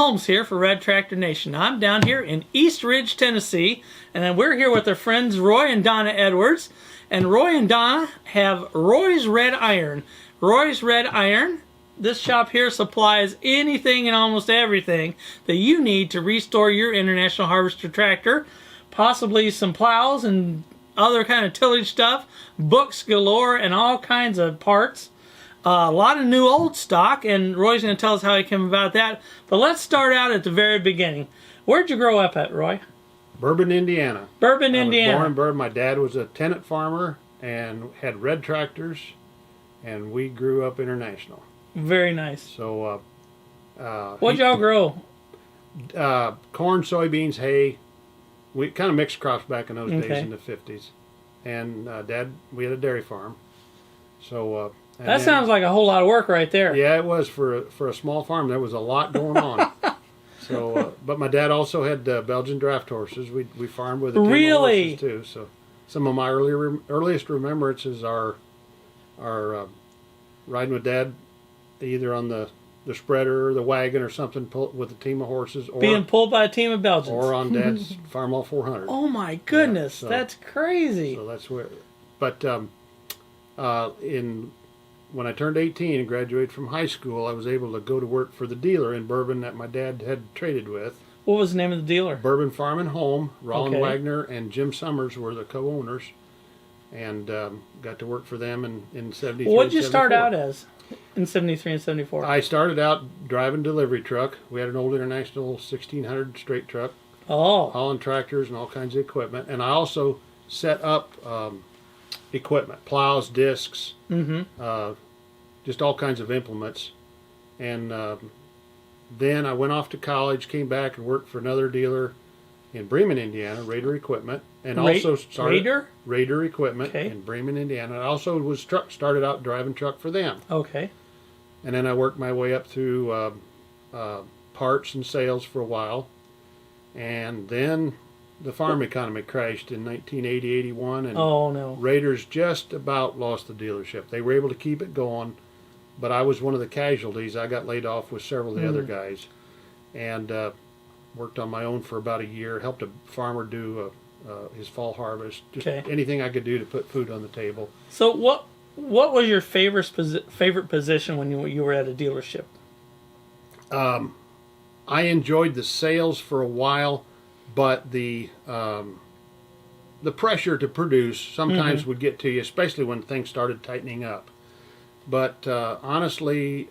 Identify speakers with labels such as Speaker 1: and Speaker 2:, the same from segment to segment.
Speaker 1: Holmes here for Red Tractor Nation. I'm down here in East Ridge, Tennessee, and then we're here with our friends Roy and Donna Edwards. And Roy and Donna have Roy's Red Iron. Roy's Red Iron, this shop here supplies anything and almost everything that you need to restore your International Harvester tractor. Possibly some plows and other kind of tillage stuff, books galore, and all kinds of parts. A lot of new old stock, and Roy's going to tell us how he came about that. But let's start out at the very beginning. Where'd you grow up at, Roy?
Speaker 2: Bourbon, Indiana.
Speaker 1: Bourbon, Indiana.
Speaker 2: I was born in Bourbon. My dad was a tenant farmer and had red tractors, and we grew up international.
Speaker 1: Very nice.
Speaker 2: So,
Speaker 1: what'd y'all grow?
Speaker 2: Corn, soybeans, hay. We kind of mixed crops back in those
Speaker 1: Okay.
Speaker 2: days in the 50s. And Dad, we had a dairy farm. So
Speaker 1: That sounds like a whole lot of work right there.
Speaker 2: Yeah, it was for a small farm. There was a lot going on. So, but my dad also had Belgian draft horses. We farmed with a team of horses too. So, some of my earliest remembrances are riding with Dad, either on the spreader or the wagon or something, with a team of horses, or
Speaker 1: being pulled by a team of Belgians,
Speaker 2: or on Dad's Farm All 400.
Speaker 1: Oh my goodness,
Speaker 2: yeah, so,
Speaker 1: that's crazy.
Speaker 2: So that's where. But when I turned 18 and graduated from high school, I was able to go to work for the dealer in Bourbon that my dad had traded with.
Speaker 1: What was the name of the dealer?
Speaker 2: Bourbon Farm and Home. Roland
Speaker 1: Okay.
Speaker 2: Wagner and Jim Summers were the co-owners, and got to work for them in 73.
Speaker 1: What did you start out as in 73 and 74?
Speaker 2: I started out driving delivery truck. We had an old International 1600 straight truck, hauling tractors and all kinds of equipment. And I also set up equipment, plows, discs, just all kinds of implements. And then I went off to college, came back and worked for another dealer in Bremen, Indiana, Raider Equipment, and also started Raider Equipment in Bremen, Indiana. I also started out driving truck for them.
Speaker 1: Okay.
Speaker 2: And then I worked my way up through parts and sales for a while, and then the farm economy crashed in 1980-81, and
Speaker 1: oh no,
Speaker 2: Raiders just about lost the dealership. They were able to keep it going, but I was one of the casualties. I got laid off with several of the other guys, and worked on my own for about a year. Helped a farmer do his fall harvest. Just anything I could do to put food on the table.
Speaker 1: So what was your favorite position when you were at a dealership?
Speaker 2: I enjoyed the sales for a while, but the pressure to produce sometimes would get to you, especially when things started tightening up. But honestly,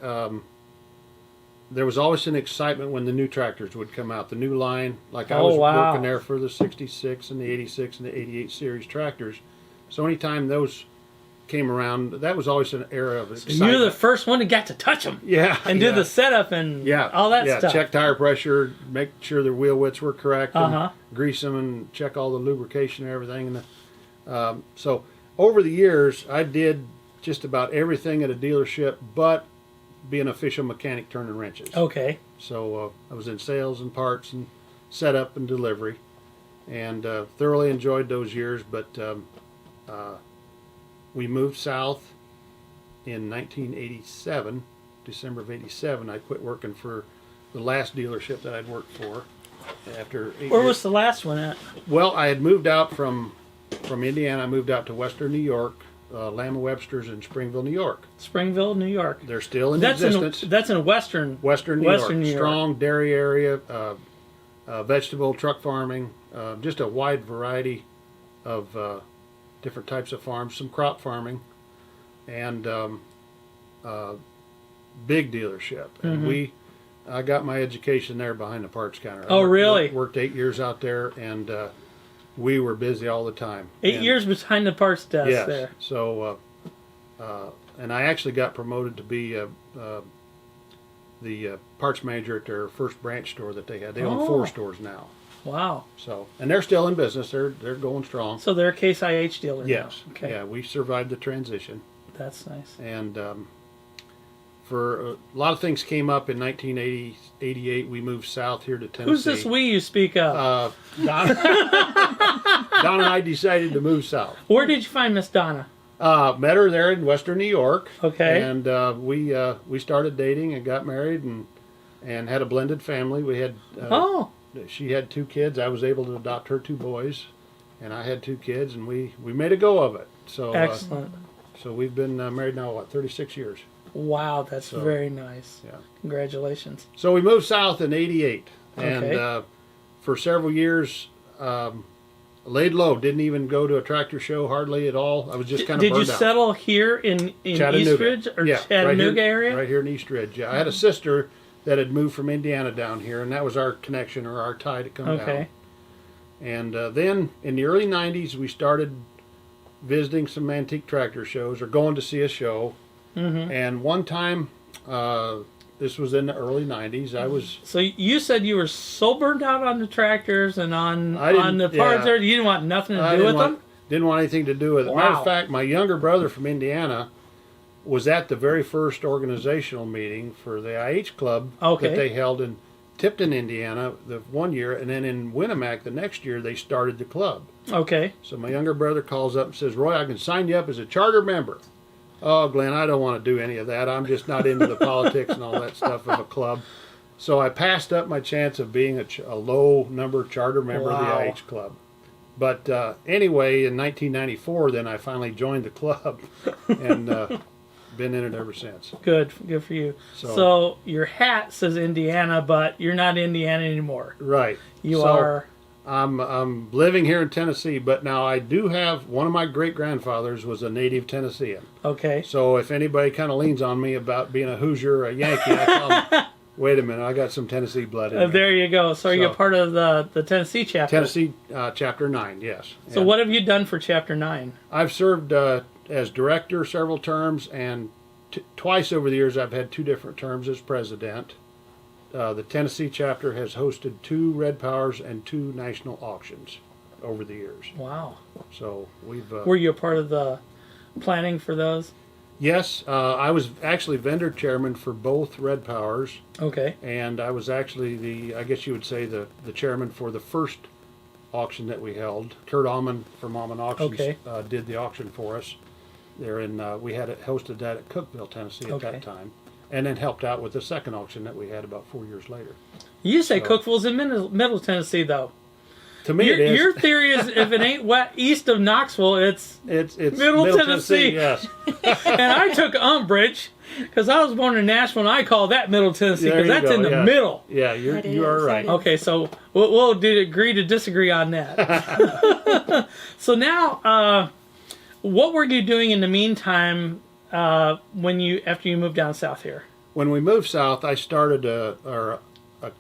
Speaker 2: there was always an excitement when the new tractors would come out, the new line. Like I was working there for the 66 and the 86 and the 88 series tractors. So anytime those came around, that was always an era of excitement.
Speaker 1: So you're the first one that got to touch them.
Speaker 2: Yeah.
Speaker 1: And do the setup and all that stuff.
Speaker 2: Check tire pressure, make sure their wheel widths were correct, and grease them and check all the lubrication and everything. And so over the years, I did just about everything at a dealership, but be an official mechanic turning wrenches.
Speaker 1: Okay.
Speaker 2: So I was in sales and parts and setup and delivery, and thoroughly enjoyed those years. But we moved south in 1987, December of 87. I quit working for the last dealership that I'd worked for. After 8 years.
Speaker 1: Where was the last one at?
Speaker 2: Well, I had moved out from Indiana. I moved out to Western New York. Lamb & Webster's in Springville, New York.
Speaker 1: Springville, New York.
Speaker 2: They're still in existence.
Speaker 1: That's in Western
Speaker 2: New York. Strong dairy area, vegetable, truck farming, just a wide variety of different types of farms, some crop farming, and big dealership. And I got my education there behind the parts counter.
Speaker 1: Oh, really?
Speaker 2: Worked 8 years out there, and we were busy all the time.
Speaker 1: 8 years behind the parts desk there.
Speaker 2: So, and I actually got promoted to be the parts manager at their first branch store that they had. They own 4 stores now.
Speaker 1: Wow.
Speaker 2: So, and they're still in business. They're going strong.
Speaker 1: So they're a Case IH dealer now.
Speaker 2: Yes.
Speaker 1: Okay.
Speaker 2: Yeah, we survived the transition.
Speaker 1: That's nice.
Speaker 2: And for a lot of things came up in 1988. We moved south here to Tennessee.
Speaker 1: Who's this we you speak of?
Speaker 2: Donna. Donna and I decided to move south.
Speaker 1: Where did you find Miss Donna?
Speaker 2: Met her there in Western New York.
Speaker 1: Okay.
Speaker 2: And we started dating and got married, and and had a blended family. We had she had 2 kids. I was able to adopt her 2 boys, and I had 2 kids, and we made a go of it. So
Speaker 1: excellent.
Speaker 2: So we've been married now 36 years.
Speaker 1: Wow, that's very nice.
Speaker 2: Yeah.
Speaker 1: Congratulations.
Speaker 2: So we moved south in '88, and for several years. Laid low, didn't even go to a tractor show hardly at all. I was just kind of burned out.
Speaker 1: Did you settle here in East Ridge or Chattanooga area?
Speaker 2: Right here in East Ridge, yeah. I had a sister that had moved from Indiana down here, and that was our connection or our tie to come down. And then in the early 90s, we started visiting some antique tractor shows or going to see a show. And one time, this was in the early 90s. I was.
Speaker 1: So you said you were so burned out on the tractors and on the parts there, you didn't want nothing to do with them?
Speaker 2: Didn't want anything to do with it.
Speaker 1: Wow.
Speaker 2: Matter of fact, my younger brother from Indiana was at the very first organizational meeting for the IH Club that they held in Tipton, Indiana, the one year, and then in Winnemac the next year they started the club.
Speaker 1: Okay.
Speaker 2: So my younger brother calls up and says, "Roy, I can sign you up as a charter member." Oh, Glenn, I don't want to do any of that. I'm just not into the politics and all that stuff of a club. So I passed up my chance of being a low-number charter member of the IH Club. But anyway, in 1994, then I finally joined the club and been in it ever since.
Speaker 1: Good for you. So your hat says Indiana, but you're not Indiana anymore.
Speaker 2: Right.
Speaker 1: You are...
Speaker 2: I'm living here in Tennessee, but now I do have, one of my great-grandfathers was a native Tennessean.
Speaker 1: Okay.
Speaker 2: So if anybody kind of leans on me about being a Hoosier or a Yankee, I tell them, wait a minute, I got some Tennessee blood in me.
Speaker 1: There you go. So you're part of the Tennessee chapter.
Speaker 2: Tennessee Chapter 9, yes.
Speaker 1: So what have you done for Chapter 9?
Speaker 2: I've served as director several terms, and twice over the years I've had 2 different terms as president. The Tennessee chapter has hosted 2 Red Powers and 2 national auctions over the years.
Speaker 1: Wow.
Speaker 2: So we've...
Speaker 1: Were you a part of the planning for those?
Speaker 2: Yes. I was actually vendor chairman for both Red Powers.
Speaker 1: Okay.
Speaker 2: And I was actually I guess you would say, the chairman for the first auction that we held. Kurt Alman from Alman Auctions did the auction for us. There we had it hosted that at Cookeville, Tennessee at that time. And then helped out with the second auction that we had about 4 years later.
Speaker 1: You say Cookeville's in Middle Tennessee, though.
Speaker 2: To me, it is.
Speaker 1: Your theory is if it ain't east of Knoxville, it's Middle Tennessee.
Speaker 2: Yes.
Speaker 1: And I took umbrage because I was born in Nashville, and I call that Middle Tennessee because that's in the middle.
Speaker 2: Yeah, you are right.
Speaker 1: Okay, so we'll agree to disagree on that. So now, what were you doing in the meantime? After you moved down south here? When
Speaker 2: we moved south, I started a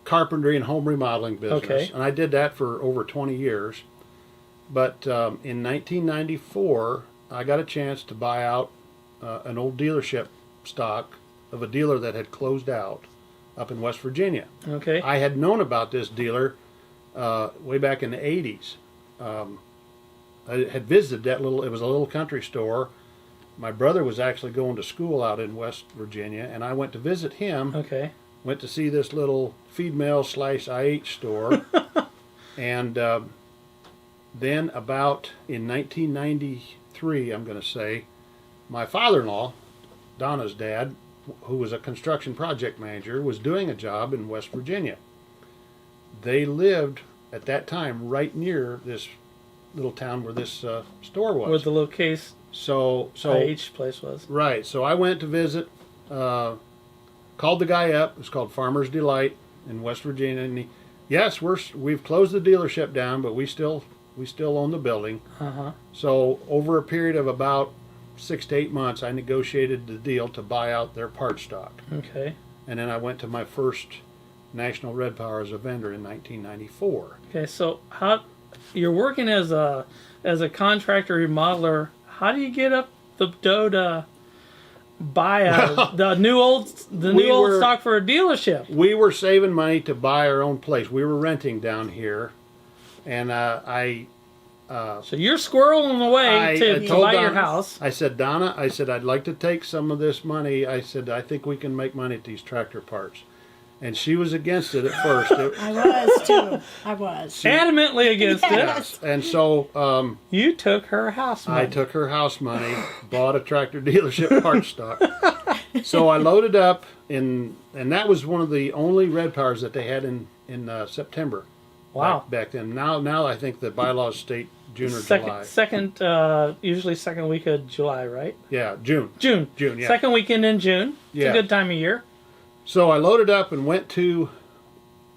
Speaker 2: carpentry and home remodeling business, and I did that for over 20 years. But in 1994, I got a chance to buy out an old dealership stock of a dealer that had closed out up in West Virginia.
Speaker 1: Okay.
Speaker 2: I had known about this dealer way back in the 80s. I had visited that it was a little country store. My brother was actually going to school out in West Virginia, and I went to visit him.
Speaker 1: Okay.
Speaker 2: Went to see this little feed mill / IH store. And then about in 1993, I'm going to say, my father-in-law, Donna's dad, who was a construction project manager, was doing a job in West Virginia. They lived at that time right near this little town where this store was.
Speaker 1: Where the location. So IH place was.
Speaker 2: Right. So I went to visit, called the guy up. It's called Farmer's Delight in West Virginia. And yes, we've closed the dealership down, but we still own the building. So over a period of about 6 to 8 months, I negotiated the deal to buy out their part stock.
Speaker 1: Okay.
Speaker 2: And then I went to my first National Red Power as a vendor in 1994.
Speaker 1: Okay. So you're working as a contractor remodeler. How do you get up the dough to buy the new old stock for a dealership?
Speaker 2: We were saving money to buy our own place. We were renting down here, and
Speaker 1: so you're squirreling away to buy your house.
Speaker 2: I said, Donna, I'd like to take some of this money. I said, I think we can make money at these tractor parts. And she was against it at first.
Speaker 3: I was, too. I was.
Speaker 1: Adamantly against it.
Speaker 2: And so...
Speaker 1: you took her house money.
Speaker 2: I took her house money, bought a tractor dealership part stock. So I loaded up and that was one of the only red powers that they had in September.
Speaker 1: Wow.
Speaker 2: Back then. Now I think the bylaws state June or July.
Speaker 1: Usually second week of July, right?
Speaker 2: Yeah, June.
Speaker 1: June,
Speaker 2: yeah.
Speaker 1: Second weekend in June. It's
Speaker 2: Yeah.
Speaker 1: a good time of year.
Speaker 2: So I loaded up and went to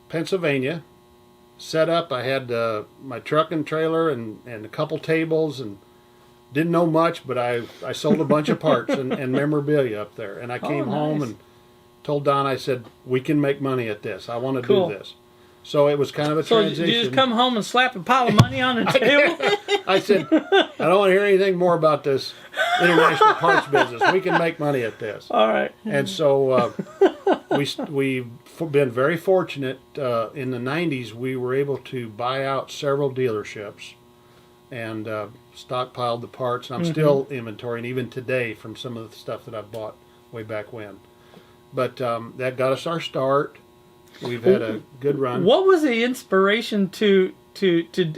Speaker 2: Pennsylvania, set up. I had my truck and trailer and a couple tables and didn't know much, but I sold a bunch of parts and memorabilia up there. And I came home and told Don, I said, we can make money at this. I want to do this. So it was kind of a transition.
Speaker 1: So you just come home and slap a pile of money on the table?
Speaker 2: I said, I don't want to hear anything more about this international parts business. We can make money at this.
Speaker 1: All right.
Speaker 2: And so we've been very fortunate. In the 90s, we were able to buy out several dealerships and stockpiled the parts. And I'm still inventorying, even today, from some of the stuff that I bought way back when. But that got us our start. We've had a good run.
Speaker 1: What was the inspiration to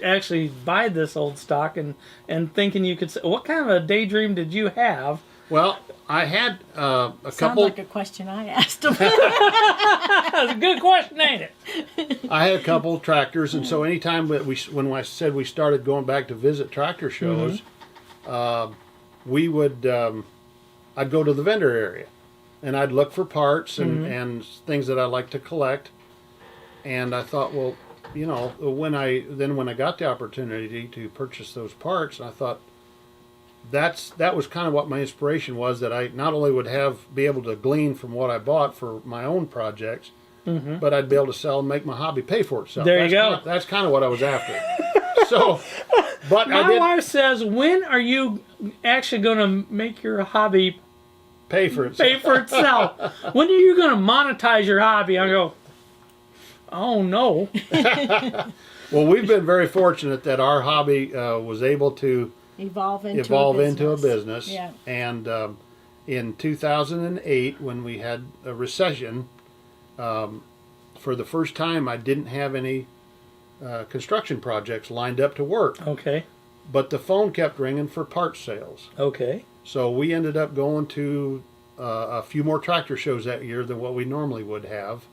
Speaker 1: actually buy this old stock and thinking you could? What kind of a daydream did you have?
Speaker 2: Well, I had a
Speaker 3: Sounds
Speaker 2: couple.
Speaker 3: like a question I asked him.
Speaker 1: That's a good question, ain't it?
Speaker 2: I had a couple of tractors, and so anytime that when I said we started going back to visit tractor shows, we would I'd go to the vendor area. And I'd look for parts and things that I like to collect. And I thought, well, you know, when I got the opportunity to purchase those parts, I thought that was kind of what my inspiration was, that I not only would be able to glean from what I bought for my own projects, but I'd be able to sell and make my hobby pay for itself.
Speaker 1: There you go.
Speaker 2: That's kind of what I was after. So, but
Speaker 1: my wife says, when are you actually going to make your hobby
Speaker 2: pay for itself?
Speaker 1: When are you going to monetize your hobby? I go, oh no.
Speaker 2: Well, we've been very fortunate that our hobby was able to evolve into a business.
Speaker 3: Yeah.
Speaker 2: And in 2008, when we had a recession, for the first time, I didn't have any construction projects lined up to work.
Speaker 1: Okay.
Speaker 2: But the phone kept ringing for parts sales.
Speaker 1: Okay.
Speaker 2: So we ended up going to a few more tractor shows that year than what we normally would have.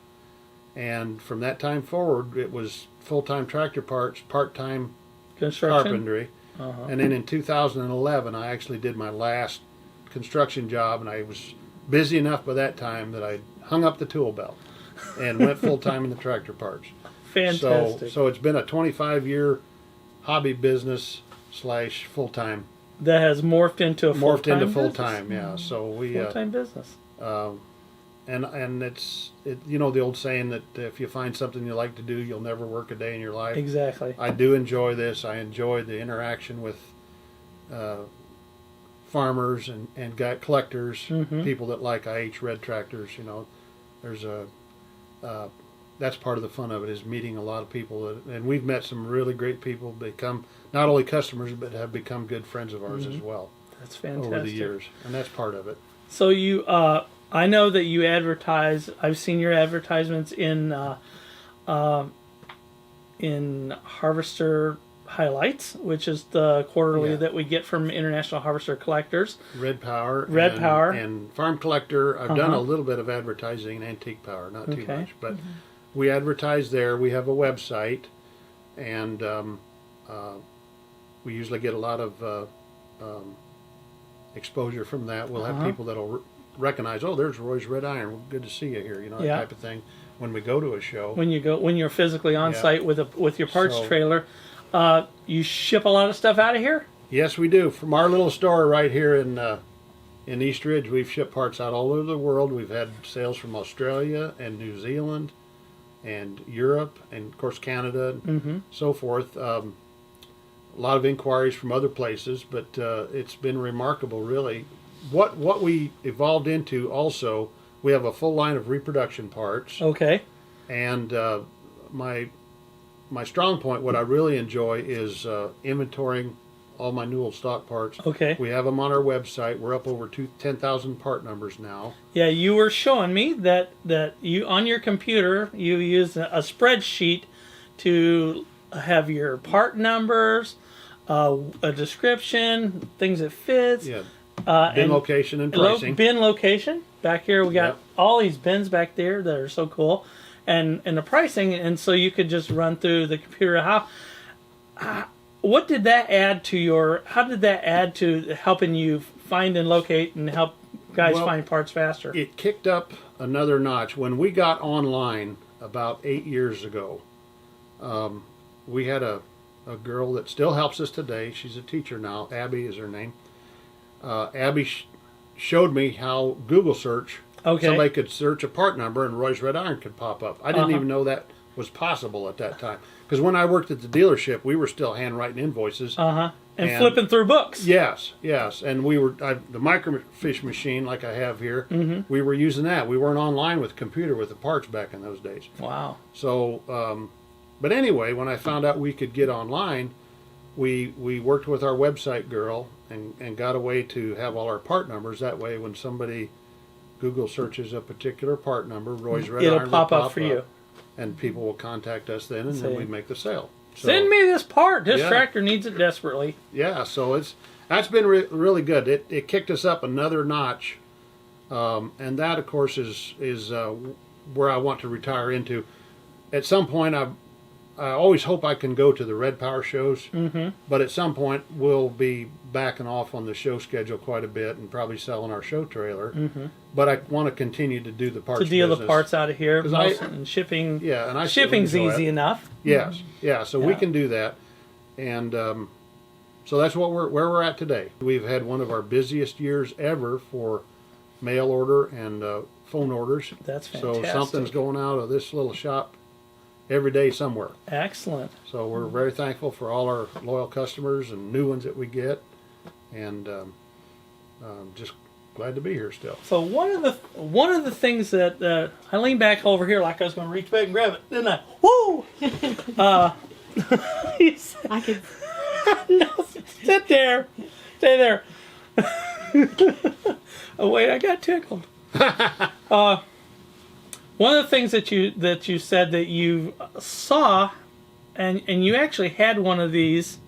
Speaker 2: And from that time forward, it was full-time tractor parts, part-time carpentry. And then in 2011, I actually did my last construction job, and I was busy enough by that time that I hung up the tool belt and went full-time in the tractor parts.
Speaker 1: Fantastic.
Speaker 2: So it's been a 25-year hobby business / full-time.
Speaker 1: That has morphed into
Speaker 2: full-time, yeah. So we
Speaker 1: full-time business.
Speaker 2: And it's you know the old saying that if you find something you like to do, you'll never work a day in your life.
Speaker 1: Exactly.
Speaker 2: I do enjoy this. I enjoy the interaction with farmers and collectors, people that like IH red tractors. You know, there's that's part of the fun of it, is meeting a lot of people, and we've met some really great people, become not only customers but have become good friends of ours as well.
Speaker 1: That's fantastic.
Speaker 2: Over the years, and that's part of it.
Speaker 1: So you, I know that you advertise. I've seen your advertisements in Harvester Highlights, which is the quarterly that we get from International Harvester Collectors.
Speaker 2: Red Power. And Farm Collector. I've done a little bit of advertising in Antique Power, not too much, but we advertise there. We have a website, and we usually get a lot of exposure from that. We'll have people that'll recognize, oh, there's Roy's Red Iron. Well, good to see you here, you know, that type of thing. When we go to a show, when you're physically on site with your parts trailer, you ship a lot of stuff out of here. Yes, we do. From our little store right here in East Ridge, we've shipped parts out all over the world. We've had sales from Australia and New Zealand and Europe and of course Canada and so forth. A lot of inquiries from other places, but it's been remarkable, really. What we evolved into also, we have a full line of reproduction parts. Okay. And my strong point, what I really enjoy, is inventorying all my new old stock parts. Okay. We have them on our website. We're up over 10,000 part numbers now. Yeah, you were showing me that you, on your computer, you use a spreadsheet to have your part numbers, a description, things that fits. Yeah. bin location and pricing.
Speaker 1: Bin location. Back here we got all these bins back there that are so cool. And the pricing, and so you could just run through the computer. What did that add to how did that add to helping you find and locate and help guys find parts faster?
Speaker 2: It kicked up another notch. When we got online about 8 years ago, we had a girl that still helps us today. She's a teacher now. Abby is her name. Abby showed me how Google search, somebody could search a part number and Roy's Red Iron could pop up. I didn't even know that was possible at that time. Because when I worked at the dealership, we were still handwriting invoices.
Speaker 1: And flipping through books.
Speaker 2: Yes. And we were, the microfiche machine like I have here, we were using that. We weren't online with computer with the parts back in those days.
Speaker 1: Wow.
Speaker 2: So, but anyway, when I found out we could get online, we worked with our website girl and got a way to have all our part numbers. That way when somebody Google searches a particular part number, Roy's Red Iron
Speaker 1: it'll pop up for you.
Speaker 2: And people will contact us then, and then we make the sale. So,
Speaker 1: send me this part. This tractor needs it desperately.
Speaker 2: Yeah, so that's been really good. It kicked us up another notch, and that, of course, is where I want to retire into. At some point, I always hope I can go to the Red Power shows, but at some point we'll be backing off on the show schedule quite a bit and probably selling our show trailer. But I want to continue to do the parts
Speaker 1: to deal
Speaker 2: business.
Speaker 1: the parts out of here, and shipping.
Speaker 2: Yeah, and
Speaker 1: shipping's easy enough.
Speaker 2: Yes, so we can do that, and so that's where we're at today. We've had one of our busiest years ever for mail order and phone orders.
Speaker 1: That's fantastic.
Speaker 2: So something's going out of this little shop every day somewhere.
Speaker 1: Excellent.
Speaker 2: So we're very thankful for all our loyal customers and new ones that we get, and just glad to be here still.
Speaker 1: So one of the things that I leaned back over here like I was going to reach back and grab it, didn't I? Woo!
Speaker 3: I could.
Speaker 1: No, sit there, stay there. Oh wait, I got tickled. One of the things that you said that you saw, and you actually had one of these,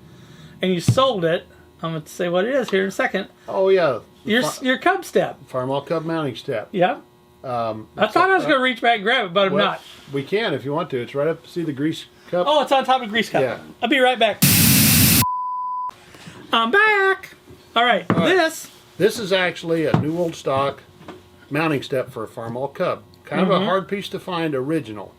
Speaker 1: and you sold it. I'm going to say what it is here in a second.
Speaker 2: Oh yeah,
Speaker 1: your Cub Step.
Speaker 2: Farmall Cub mounting step.
Speaker 1: Yep. I thought I was going to reach back and grab it, but I'm not.
Speaker 2: We can if you want to. It's right up. See the grease cup?
Speaker 1: Oh, it's on top of the grease cup.
Speaker 2: Yeah.
Speaker 1: I'll be right back. I'm back. All right. This
Speaker 2: is actually a new old stock mounting step for a Farmall Cub. Kind of a hard piece to find original.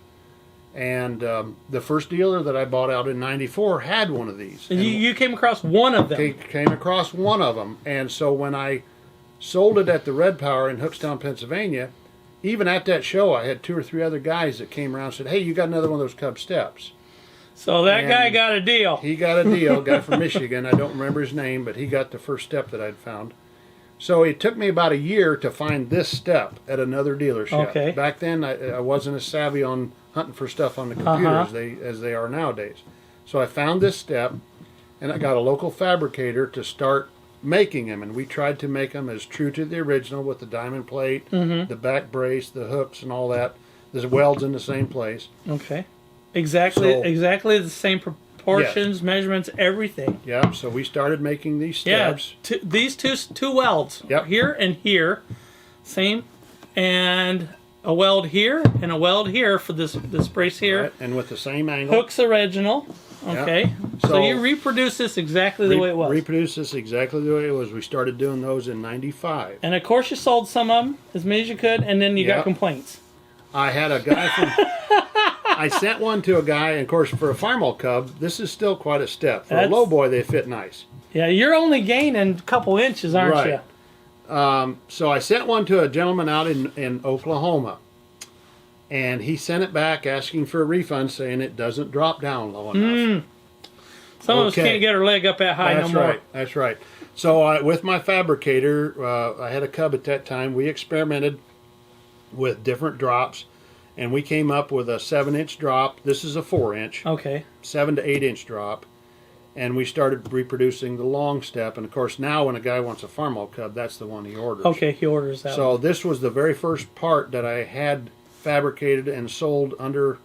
Speaker 2: And the first dealer that I bought out in '94 had one of these.
Speaker 1: And you came across one of them.
Speaker 2: Came across one of them. And so when I sold it at the Red Power in Hookstown, Pennsylvania, even at that show, I had 2 or 3 other guys that came around and said, hey, you got another one of those Cub Steps.
Speaker 1: So that guy got a deal.
Speaker 2: He got a deal. Guy from Michigan. I don't remember his name, but he got the first step that I'd found. So it took me about a year to find this step at another dealership.
Speaker 1: Okay.
Speaker 2: Back then, I wasn't as savvy on hunting for stuff on the computer as they are nowadays. So I found this step, and I got a local fabricator to start making them. And we tried to make them as true to the original with the diamond plate, the back brace, the hooks, and all that. There's welds in the same place.
Speaker 1: Okay. Exactly the same proportions, measurements, everything.
Speaker 2: Yeah, so we started making these steps.
Speaker 1: Yeah, these two welds.
Speaker 2: Yep.
Speaker 1: Here and here. Same. And a weld here and a weld here for this brace here.
Speaker 2: Right, and with the same angle.
Speaker 1: Hooks original. Okay. Yep. So you reproduce this exactly the way it was.
Speaker 2: Reproduce this exactly the way it was. We started doing those in '95.
Speaker 1: And of course you sold some of them as many as you could, and then you got complaints.
Speaker 2: I had a guy from... I sent one to a guy, and of course for a Farmall Cub, this is still quite a step. For a low boy, they fit nice.
Speaker 1: Yeah, you're only gaining a couple inches, aren't you?
Speaker 2: So I sent one to a gentleman out in Oklahoma, and he sent it back asking for a refund, saying it doesn't drop down low enough.
Speaker 1: Some of us can't get our leg up that high no more.
Speaker 2: That's right. So with my fabricator, I had a Cub at that time. We experimented with different drops, and we came up with a 7-inch drop. This is a 4-inch.
Speaker 1: Okay.
Speaker 2: 7 to 8-inch drop. And we started reproducing the long step. And of course, now when a guy wants a Farmall Cub, that's the one he orders.
Speaker 1: Okay, he orders that.
Speaker 2: So this was the very first part that I had fabricated and sold under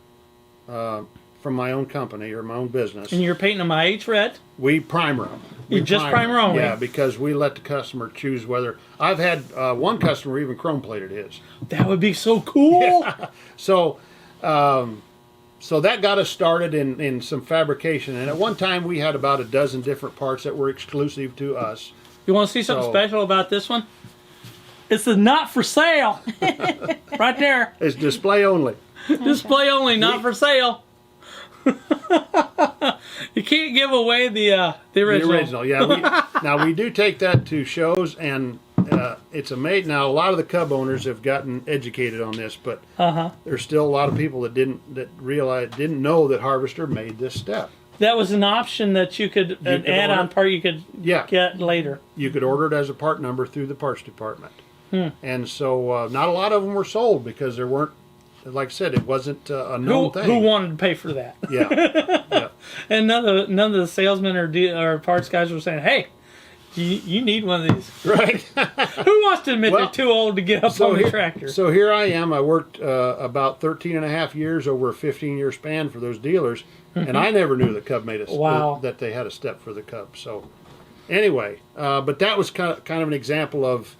Speaker 2: Farmall from my own company or my own business.
Speaker 1: And you're painting them IH red?
Speaker 2: We primer them.
Speaker 1: You just primer only?
Speaker 2: Yeah, because we let the customer choose whether. I've had one customer even chrome plated his.
Speaker 1: That would be so cool.
Speaker 2: Yeah. So that got us started in some fabrication. And at one time we had about a dozen different parts that were exclusive to us.
Speaker 1: You want to see something special about this one? It's the not for sale. Right there.
Speaker 2: It's display only.
Speaker 1: Display only, not for sale. You can't give away the original.
Speaker 2: The original, yeah. Now we do take that to shows, and it's amazing. Now a lot of the Cub owners have gotten educated on this, but there's still a lot of people that didn't know that Harvester made this step.
Speaker 1: That was an option that you could an add-on part you could get later.
Speaker 2: You could order it as a part number through the parts department, and so not a lot of them were sold because there weren't. Like I said, it wasn't a known thing.
Speaker 1: Who wanted to pay for that?
Speaker 2: Yeah.
Speaker 1: And none of the salesmen or parts guys were saying, "Hey, you need one of these."
Speaker 2: Right.
Speaker 1: Who wants to admit they're too old to get up on the tractor?
Speaker 2: So here I am. I worked about 13 and a half years over a 15-year span for those dealers, and I never knew that Cub made that they had a step for the Cub. So anyway, but that was kind of an example of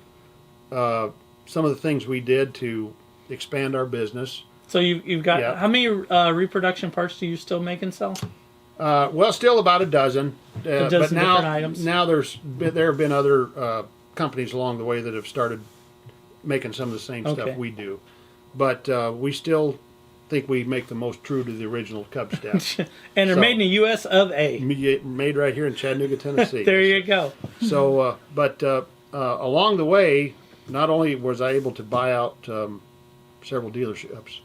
Speaker 2: some of the things we did to expand our business.
Speaker 1: So you've got how many reproduction parts do you still make and sell?
Speaker 2: Well, still about a dozen.
Speaker 1: A dozen
Speaker 2: but now,
Speaker 1: different items.
Speaker 2: Now there have been other companies along the way that have started making some of the same stuff we do. But we still think we make the most true to the original Cub Step.
Speaker 1: And they're made in the U.S. of A.
Speaker 2: Made right here in Chattanooga, Tennessee.
Speaker 1: There you go.
Speaker 2: So, but along the way, not only was I able to buy out several dealerships,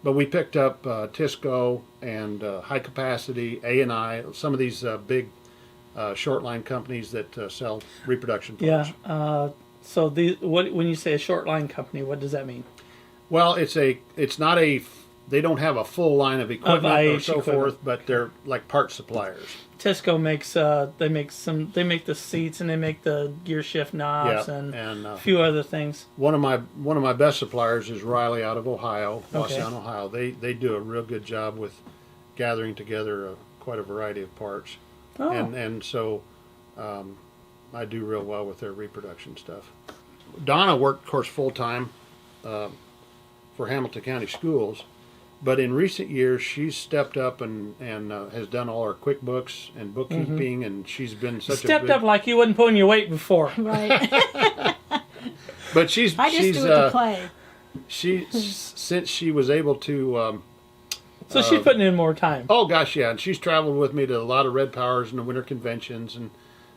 Speaker 2: but we picked up Tisco and High Capacity, A&I, some of these big short line companies that sell reproduction parts.
Speaker 1: Yeah. So when you say a short line company, what does that mean? Well,
Speaker 2: they don't have a full line of equipment or so forth, but they're like part suppliers.
Speaker 1: Tisco makes they make the seats and they make the gear shift knobs and a few other things.
Speaker 2: One of my best suppliers is Riley out of Ohio, Waseon, Ohio. They do a real good job with gathering together quite a variety of parts, and so I do real well with their reproduction stuff. Donna worked, of course, full time for Hamilton County Schools. But in recent years, she's stepped up and has done all our QuickBooks and bookkeeping, and she's been
Speaker 1: stepped up like you wasn't pulling your weight before.
Speaker 3: Right.
Speaker 2: But
Speaker 3: I just do it to play.
Speaker 2: Since she was able to.
Speaker 1: So she's putting in more time.
Speaker 2: Oh gosh, yeah, and she's traveled with me to a lot of Red Powers and the winter conventions, and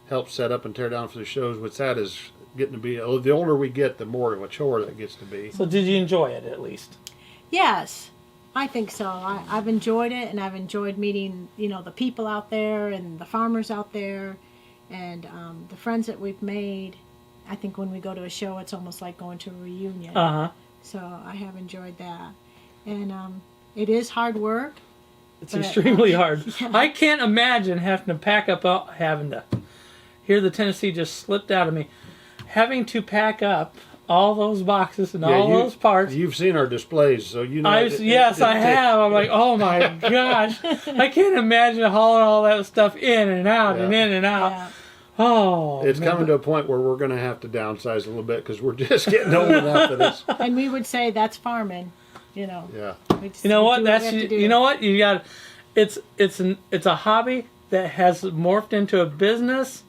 Speaker 2: helped set up and tear down for the shows. Which that is getting to be. The older we get, the more of a chore that gets to be.
Speaker 1: So did you enjoy it at least?
Speaker 3: Yes. I think so. I've enjoyed it, and I've enjoyed meeting, the people out there and the farmers out there, and the friends that we've made. I think when we go to a show, it's almost like going to a reunion. So I have enjoyed that, and it is hard work.
Speaker 1: It's extremely hard. Yeah. I can't imagine having to pack up, having to. Here, the Tennessee just slipped out of me. Having to pack up all those boxes and all those parts.
Speaker 2: You've seen our displays, so you know.
Speaker 1: I have. I'm like, oh my gosh. I can't imagine hauling all that stuff in and out and in and out. Yeah. Oh.
Speaker 2: It's coming to a point where we're going to have to downsize a little bit because we're just getting old enough for this.
Speaker 3: And we would say that's farming, Yeah.
Speaker 1: You know what? You know what? You got. It's a hobby that has morphed into a business,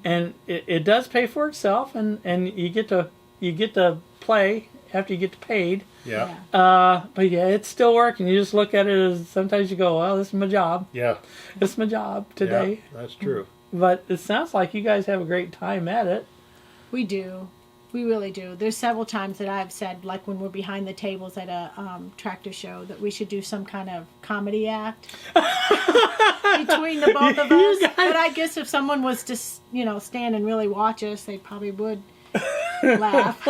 Speaker 1: and it does pay for itself, and you get to play after you get paid.
Speaker 2: Yeah.
Speaker 1: But yeah, it's still working. You just look at it as sometimes you go, well, this is my job.
Speaker 2: Yeah.
Speaker 1: This is my job today.
Speaker 2: Yeah, that's true.
Speaker 1: But it sounds like you guys have a great time at it.
Speaker 3: We do. We really do. There's several times that I've said, like when we're behind the tables at a tractor show, that we should do some kind of comedy act between the both of us. But I guess if someone was to, stand and really watch us, they probably would laugh.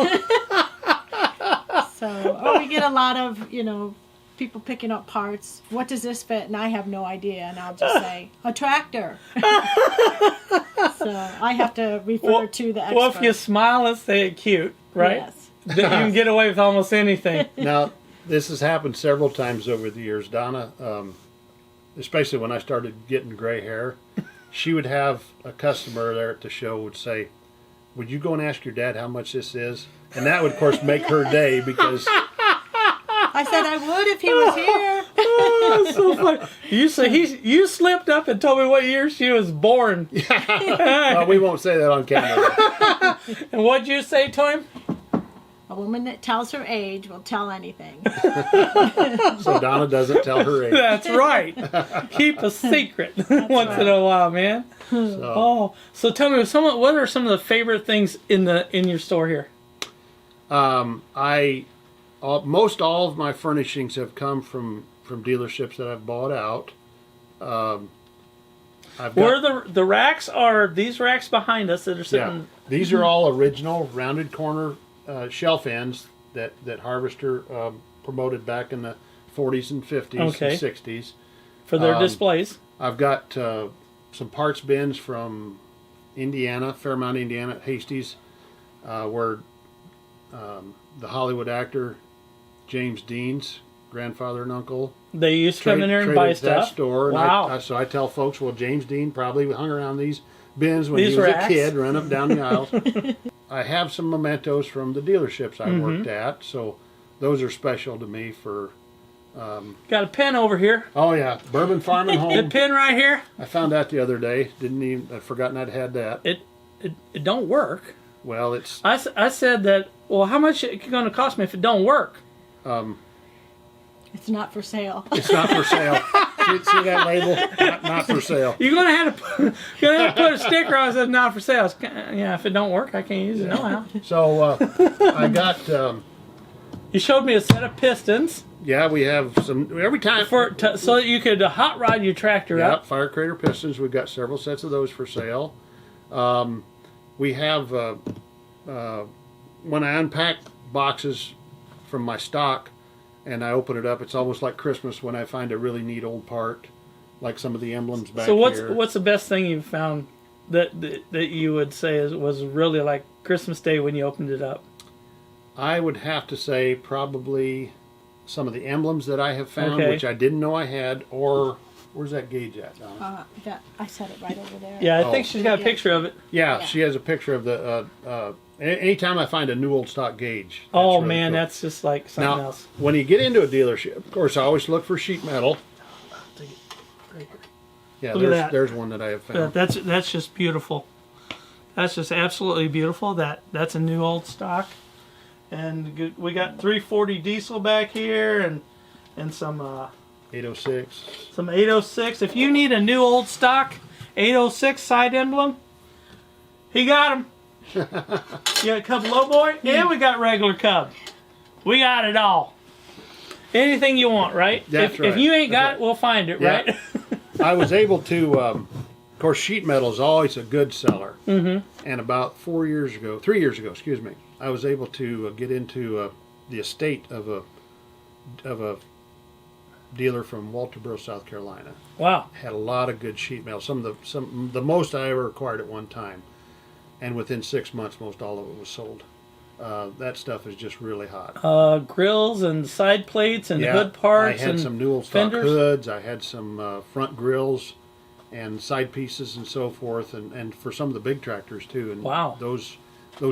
Speaker 3: Or we get a lot of, people picking up parts. What does this fit? And I have no idea. And I'll just say, a tractor. So I have to refer to the expert.
Speaker 1: Well, if you smile and say it cute, right?
Speaker 3: Yes.
Speaker 1: You can get away with almost anything.
Speaker 2: Now, this has happened several times over the years. Donna especially when I started getting gray hair, she would have a customer there at the show would say, "Would you go and ask your dad how much this is?" And that would, of course, make her day because
Speaker 3: I said I would if he was here.
Speaker 1: Oh, that's so funny. You slipped up and told me what year she was born.
Speaker 2: well, we won't say that on camera.
Speaker 1: And what'd you say to him?
Speaker 3: A woman that tells her age will tell anything.
Speaker 2: So Donna doesn't tell her age.
Speaker 1: That's right. Keep a secret once in a while, man. So tell me, what are some of the favorite things in your store here?
Speaker 2: Most all of my furnishings have come from dealerships that I've bought out.
Speaker 1: Where the racks are, these racks behind us that are sitting.
Speaker 2: Yeah, these are all original rounded corner shelf ends that Harvester promoted back in the 40s and 50s and 60s.
Speaker 1: For their displays.
Speaker 2: I've got some parts bins from Indiana, Fairmount, Indiana, Hasties, where the Hollywood actor James Dean's grandfather and uncle.
Speaker 1: They used to come in there and buy stuff.
Speaker 2: That store.
Speaker 1: Wow.
Speaker 2: And so I tell folks, well, James Dean probably hung around these bins when he was a kid, running up down the aisles. I have some mementos from the dealerships I worked at, so those are special to me for...
Speaker 1: Got a pen over here.
Speaker 2: Oh, yeah. Bourbon Farm and Home.
Speaker 1: The pen right here.
Speaker 2: I found that the other day. I'd forgotten I'd had that.
Speaker 1: It don't work.
Speaker 2: Well, it's...
Speaker 1: I said that, well, how much it going to cost me if it don't work?
Speaker 3: It's not for sale.
Speaker 2: It's not for sale. See that label? Not for sale.
Speaker 1: You're gonna have to put a sticker on that says not for sale. Yeah, if it don't work, I can't use it. No how.
Speaker 2: So I got.
Speaker 1: You showed me a set of pistons.
Speaker 2: Yeah, we have some every time
Speaker 1: so that you could hot rod your tractor up.
Speaker 2: Fire crater pistons. We've got several sets of those for sale. We have when I unpack boxes from my stock. And I open it up. It's almost like Christmas when I find a really neat old part, like some of the emblems back here.
Speaker 1: So what's the best thing you've found that you would say was really like Christmas Day when you opened it up?
Speaker 2: I would have to say probably some of the emblems that I have found, which I didn't know I had. Or where's that gauge at, Donna?
Speaker 3: I set it right over there.
Speaker 1: Yeah, I think she's got a picture of it.
Speaker 2: Yeah, she has a picture of the. Anytime I find a new old stock gauge.
Speaker 1: Oh really man, cool. That's just like something else.
Speaker 2: When you get into a dealership, of course, I always look for sheet metal.
Speaker 1: Right here.
Speaker 2: Yeah, there's one that I have found.
Speaker 1: That's just beautiful. That's just absolutely beautiful. That's a new old stock, and we got 340 diesel back here, and some
Speaker 2: 806.
Speaker 1: Some 806. If you need a new old stock 806 side emblem, he got them. You got a Cub Lowboy, and we got regular Cub. We got it all. Anything you want, right?
Speaker 2: That's right.
Speaker 1: If you ain't got it, we'll find it, right?
Speaker 2: I was able to, of course, sheet metal is always a good seller. And about 3 years ago, I was able to get into the estate of a dealer from Walterboro, South Carolina.
Speaker 1: Wow.
Speaker 2: Had a lot of good sheet metal. The most I ever acquired at one time. And within 6 months, most all of it was sold. That stuff is just really hot.
Speaker 1: Grills and side plates and hood parts.
Speaker 2: I had some new old stock hoods. I had some front grills and side pieces and so forth. And for some of the big tractors too. And
Speaker 1: wow.
Speaker 2: Those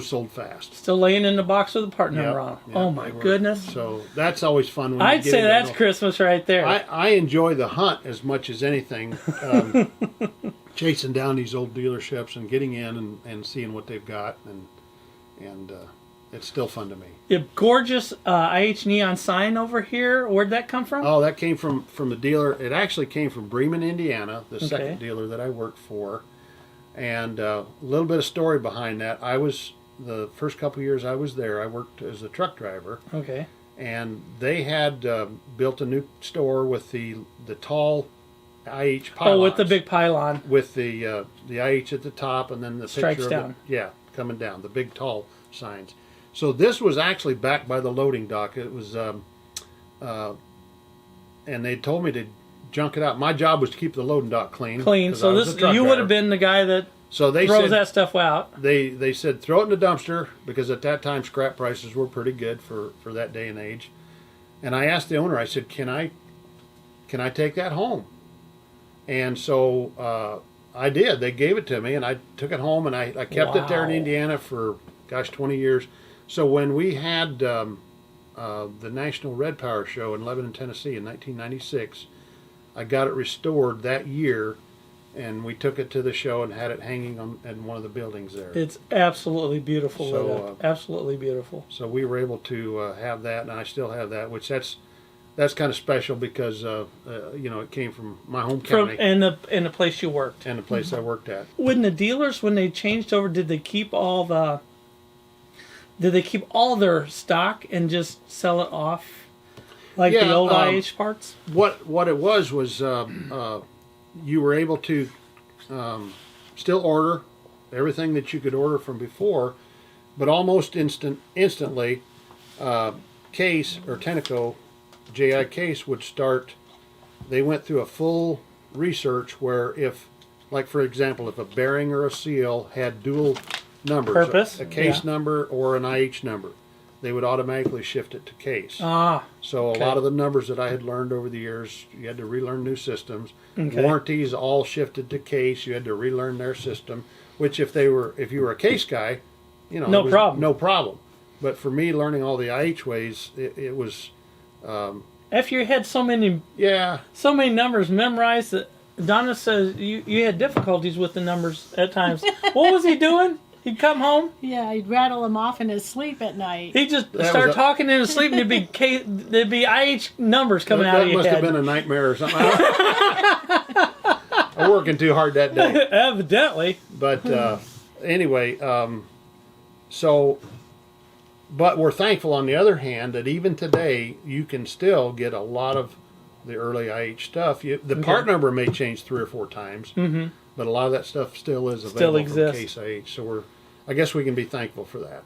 Speaker 2: sold fast.
Speaker 1: Still laying in the box with the part number on. Oh my goodness.
Speaker 2: So that's always fun. When
Speaker 1: I'd say that's Christmas right there.
Speaker 2: I enjoy the hunt as much as anything. Chasing down these old dealerships and getting in and seeing what they've got, and it's still fun to me.
Speaker 1: A gorgeous IH neon sign over here. Where'd that come from?
Speaker 2: Oh, that came from the dealer. It actually came from Bremen, Indiana, the second dealer that I worked for. And a little bit of story behind that. The first couple of years I was there, I worked as a truck driver.
Speaker 1: Okay.
Speaker 2: And they had built a new store with the tall IH pylons.
Speaker 1: Oh, with the big pylon.
Speaker 2: With the IH at the top and then the
Speaker 1: stripes
Speaker 2: picture
Speaker 1: down.
Speaker 2: Coming down, the big tall signs. So this was actually backed by the loading dock. It was, and they told me to junk it out. My job was to keep the loading dock clean.
Speaker 1: So you would have been the guy that throws that stuff out.
Speaker 2: They said throw it in the dumpster because at that time scrap prices were pretty good for that day and age. And I asked the owner, I said, can I take that home? And so I did. They gave it to me, and I took it home, and I kept it there in Indiana for, 20 years. So when we had the National Red Power Show in Lebanon, Tennessee in 1996, I got it restored that year, and we took it to the show and had it hanging in one of the buildings there.
Speaker 1: It's absolutely beautiful.
Speaker 2: So,
Speaker 1: absolutely beautiful.
Speaker 2: So we were able to have that, and I still have that, which that's kind of special because it came from my home county
Speaker 1: and the place you worked
Speaker 2: and the place I worked at.
Speaker 1: When the dealers, when they changed over, did they keep all their stock and just sell it off like the old IH parts?
Speaker 2: What it was you were able to still order everything that you could order from before, but almost instantly, Case or Tenneco JI Case would start. They went through a full research where if, like for example, if a bearing or a seal had dual numbers, a Case number or an IH number, they would automatically shift it to Case. So a lot of the numbers that I had learned over the years, you had to relearn new systems. Warranties all shifted to Case. You had to relearn their system. Which if you were a Case guy,
Speaker 1: no
Speaker 2: problem. But for me, learning all the IH ways, it was.
Speaker 1: After you had so many numbers memorized, that Donna says you had difficulties with the numbers at times. What was he doing? He'd come home.
Speaker 3: Yeah, he'd rattle them off in his sleep at night.
Speaker 1: He'd just start talking in his sleep, and there'd be IH numbers coming out of your head.
Speaker 2: That must have been a nightmare or something. I'm working too hard that day.
Speaker 1: Evidently.
Speaker 2: But anyway, but we're thankful on the other hand that even today you can still get a lot of the early IH stuff. The part number may change 3 or 4 times. But a lot of that stuff still is available from Case IH, so I guess we can be thankful for that.